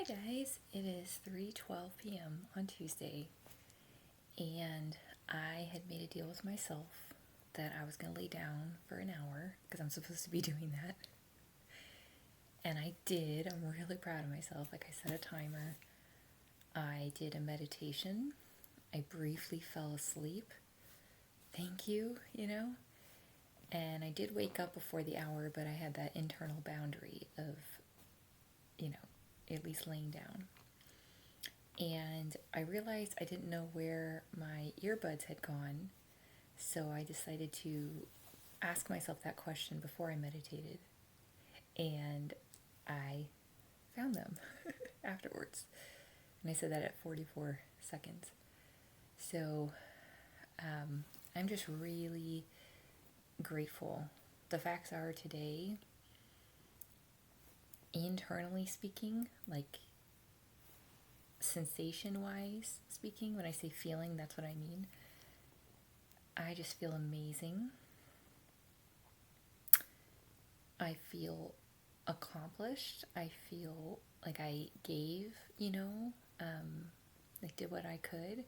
Hi guys, it is 3:12 p.m. on Tuesday, and I had made a deal with myself that I was going to lay down for an hour because I'm supposed to be doing that. And I did. I'm really proud of myself. Like, I set a timer. I did a meditation. I briefly fell asleep. Thank you, And I did wake up before the hour, but I had that internal boundary of, at least laying down. And I realized I didn't know where my earbuds had gone, so I decided to ask myself that question before I meditated, and I found them afterwards. And I said that at 44 seconds. So I'm just really grateful. The facts are today, internally speaking, like sensation wise speaking, when I say feeling, that's what I mean. I just feel amazing. I feel accomplished. I feel like I gave, like did what I could.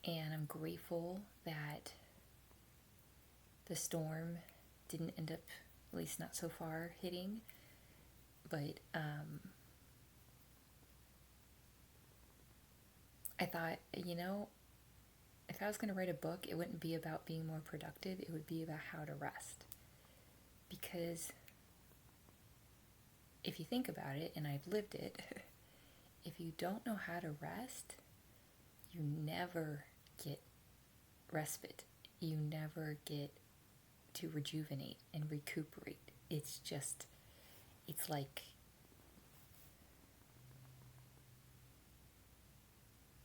And I'm grateful that the storm didn't end up, at least not so far, hitting. But I thought, if I was going to write a book, it wouldn't be about being more productive. It would be about how to rest. Because if you think about it, and I've lived it, if you don't know how to rest, you never get respite. You never get to rejuvenate and recuperate. It's like,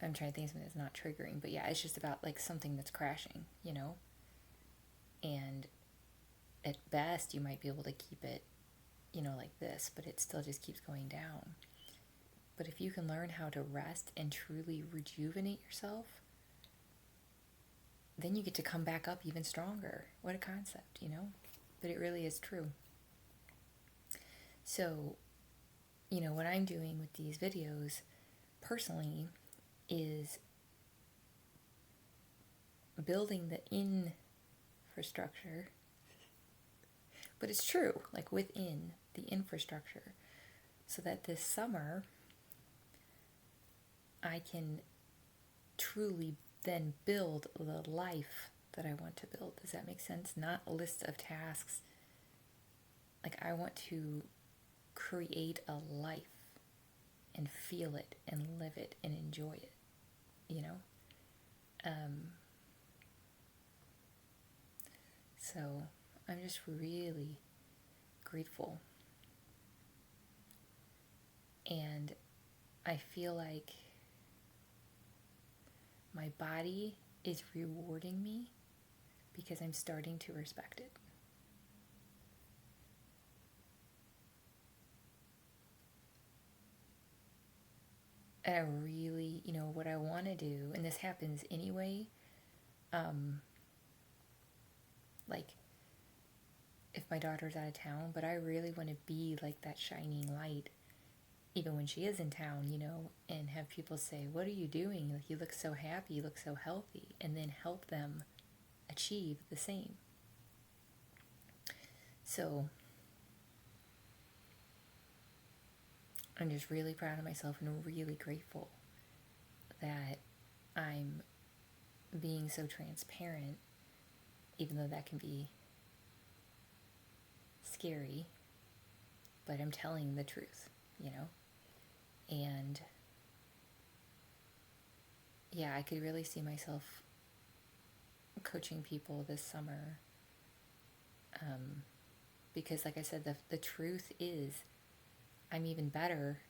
I'm trying to think of something that's not triggering, but yeah, it's just about like something that's crashing, and at best you might be able to keep it, like this, but it still just keeps going down. But if you can learn how to rest and truly rejuvenate yourself, then you get to come back up even stronger. What a concept, But it really is true. So, what I'm doing with these videos personally is building the infrastructure, but it's true, like within the infrastructure, so that this summer I can truly then build the life that I want to build. Does that make sense? Not a list of tasks. Like, I want to create a life and feel it and live it and enjoy it, So I'm just really grateful. And I feel like my body is rewarding me because I'm starting to respect it. And I really, what I want to do, and this happens anyway, like if my daughter's out of town, but I really want to be like that shining light even when she is in town, and have people say, "What are you doing? Like, you look so happy, you look so healthy," and then help them achieve the same. So I'm just really proud of myself and really grateful that I'm being so transparent, even though that can be scary, but I'm telling the truth, And yeah, I could really see myself coaching people this summer, because like I said, the truth is I'm even better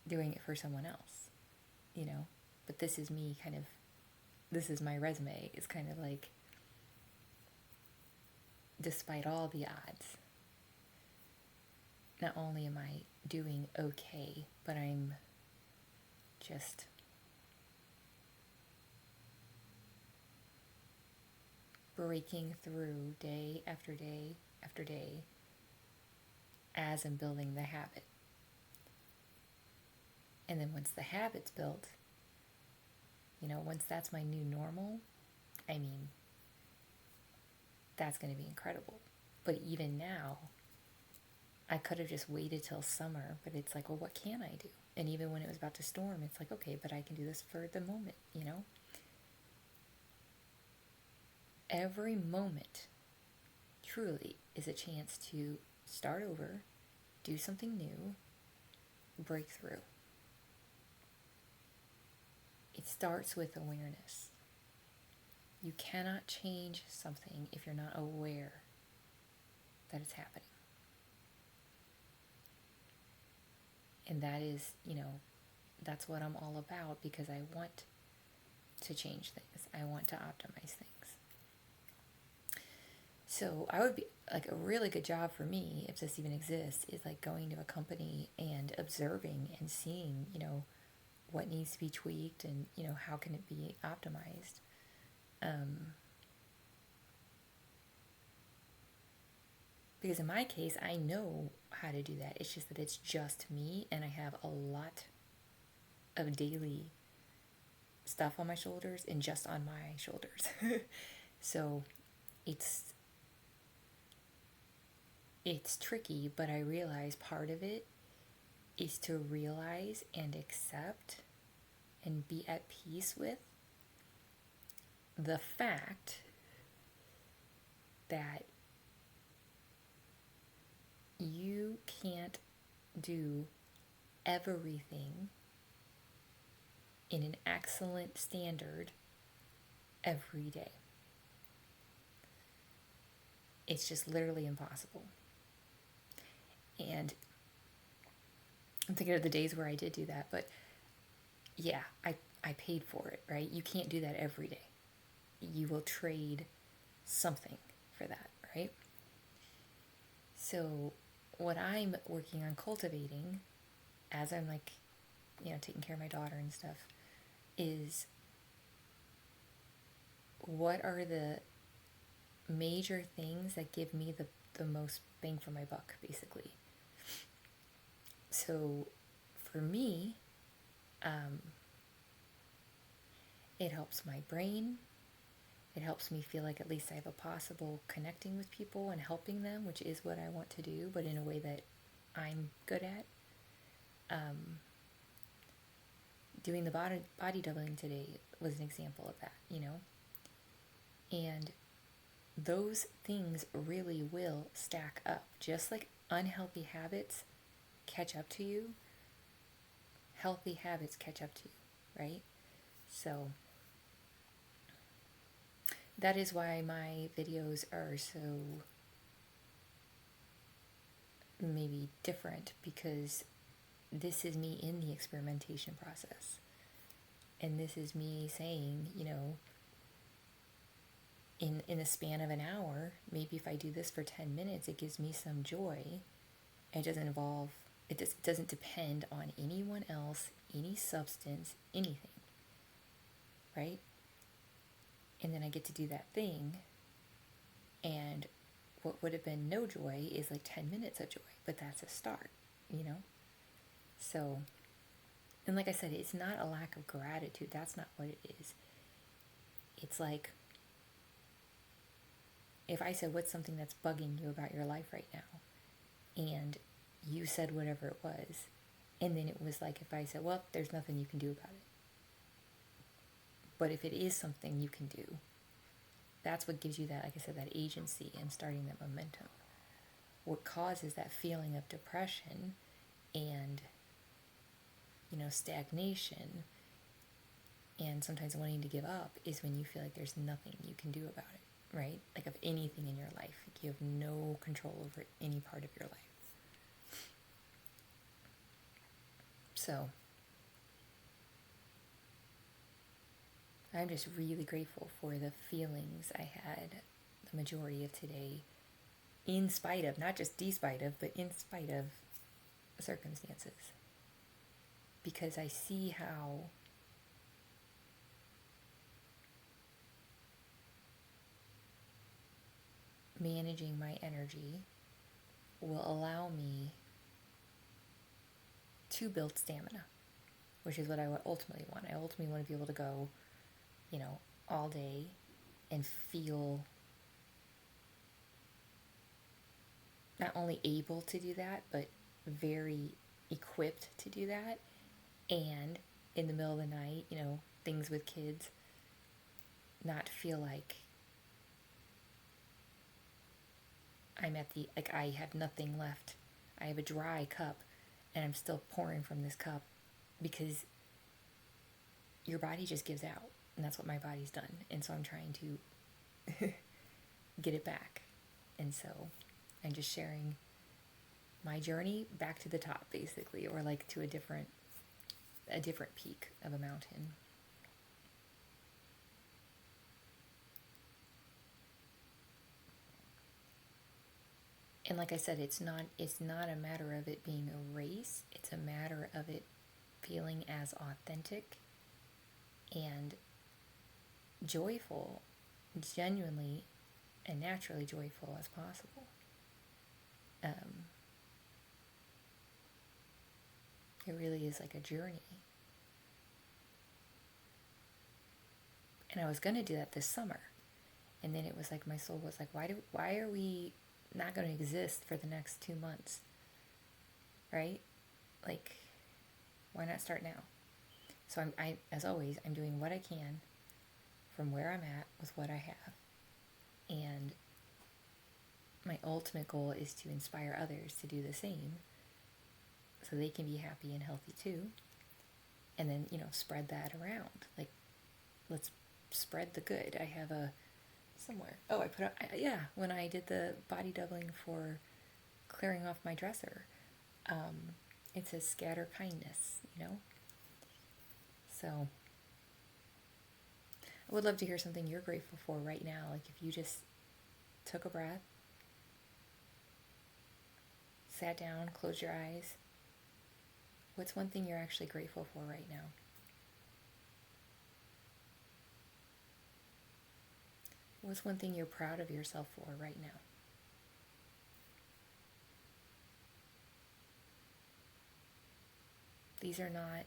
doing it for someone else, but this is me this is my resume. It's kind of like, despite all the odds, not only am I doing okay, but I'm just breaking through day after day after day as I'm building the habit. And then once the habit's built, once that's my new normal, I mean, that's going to be incredible. But even now, I could have just waited till summer, but it's like, well, what can I do? And even when it was about to storm, it's like, okay, but I can do this for the moment, Every moment truly is a chance to start over, do something new, break through. It starts with awareness. You cannot change something if you're not aware that it's happening. And that is, that's what I'm all about, because I want to change things. I want to optimize things. So I would be like, a really good job for me, if this even exists, is like going to a company and observing and seeing, what needs to be tweaked and, how can it be optimized. Because in my case, I know how to do that. It's just that it's just me, and I have a lot of daily stuff on my shoulders and just on my shoulders. So it's tricky, but I realize part of it is to realize and accept and be at peace with the fact that you can't do everything in an excellent standard every day. It's just literally impossible. And I'm thinking of the days where I did do that, but yeah, I paid for it, right? You can't do that every day. You will trade something for that, right? So what I'm working on cultivating, as I'm like, taking care of my daughter and stuff, is what are the major things that give me the most bang for my buck, basically. So for me, it helps my brain. It helps me feel like at least I have a possible connecting with people and helping them, which is what I want to do, but in a way that I'm good at. Doing the body doubling today was an example of that, And those things really will stack up. Just like unhealthy habits catch up to you, healthy habits catch up to you, right? So that is why my videos are so maybe different, because this is me in the experimentation process. And this is me saying, in a span of an hour, maybe if I do this for 10 minutes, it gives me some joy. It doesn't depend on anyone else, any substance, anything, right? And then I get to do that thing, and what would have been no joy is like 10 minutes of joy, but that's a start, So, and like I said, it's not a lack of gratitude. That's not what it is. It's like, if I said, what's something that's bugging you about your life right now? And you said whatever it was. And then it was like, if I said, well, there's nothing you can do about it. But if it is something you can do, that's what gives you that, like I said, that agency and starting that momentum. What causes that feeling of depression and, stagnation and sometimes wanting to give up is when you feel like there's nothing you can do about it, right? Like of anything in your life. Like you have no control over any part of your life. So I'm just really grateful for the feelings I had the majority of today, in spite of, not just despite of, but in spite of circumstances. Because I see how managing my energy will allow me to build stamina. which is what I ultimately want. I ultimately want to be able to go, all day and feel not only able to do that, but very equipped to do that. And in the middle of the night, things with kids, not feel like I'm I have nothing left. I have a dry cup and I'm still pouring from this cup, because your body just gives out. And that's what my body's done. And so I'm trying to get it back. And so I'm just sharing my journey back to the top, basically, or like to a different peak of a mountain. And like I said, it's not a matter of it being a race. It's a matter of it feeling as authentic and joyful, genuinely and naturally joyful as possible. It really is like a journey. And I was going to do that this summer. And then it was like my soul was like, why are we not going to exist for the next 2 months? Right? Like, why not start now? So I as always, I'm doing what I can from where I'm at with what I have. And my ultimate goal is to inspire others to do the same so they can be happy and healthy too. And then, spread that around. Like, let's spread the good. I have somewhere. Oh, I put up, when I did the body doubling for clearing off my dresser, it says scatter kindness, So I would love to hear something you're grateful for right now. Like, if you just took a breath, sat down, closed your eyes, what's one thing you're actually grateful for right now? What's one thing you're proud of yourself for right now? These are not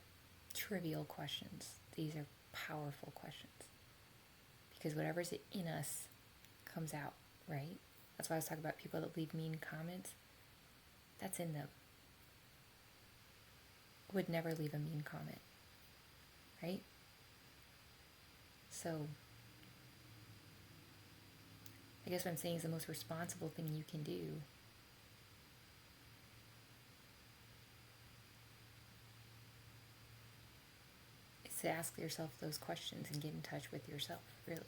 trivial questions. These are powerful questions. Because whatever's in us comes out, right? That's why I was talking about people that leave mean comments. That's in them. I would never leave a mean comment, right? So I guess what I'm saying is the most responsible thing you can do is to ask yourself those questions and get in touch with yourself, really.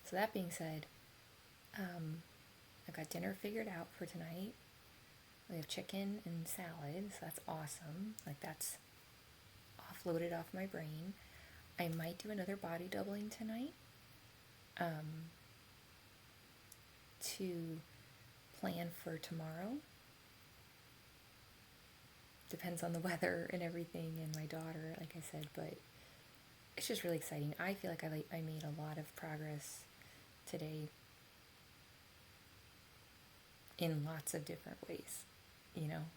So that being said, I've got dinner figured out for tonight. We have chicken and salad, so that's awesome. Like, that's offloaded off my brain. I might do another body doubling tonight to plan for tomorrow. Depends on the weather and everything and my daughter, like I said, but it's just really exciting. I feel like I made a lot of progress today in lots of different ways,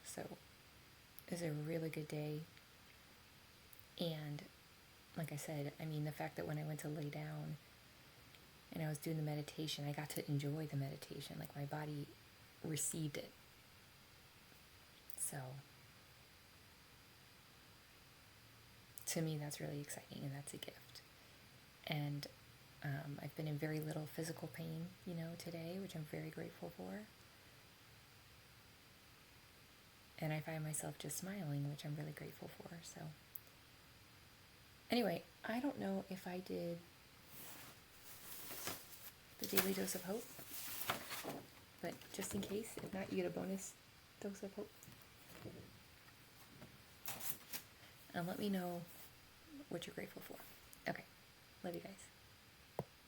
so it was a really good day. And like I said, the fact that when I went to lay down and I was doing the meditation, I got to enjoy the meditation. Like, my body received it. So to me, that's really exciting, and that's a gift. And I've been in very little physical pain, today, which I'm very grateful for. And I find myself just smiling, which I'm really grateful for. So anyway, I don't know if I did the daily dose of hope, but just in case, if not, you get a bonus dose of hope. And let me know what you're grateful for. Okay, love you guys.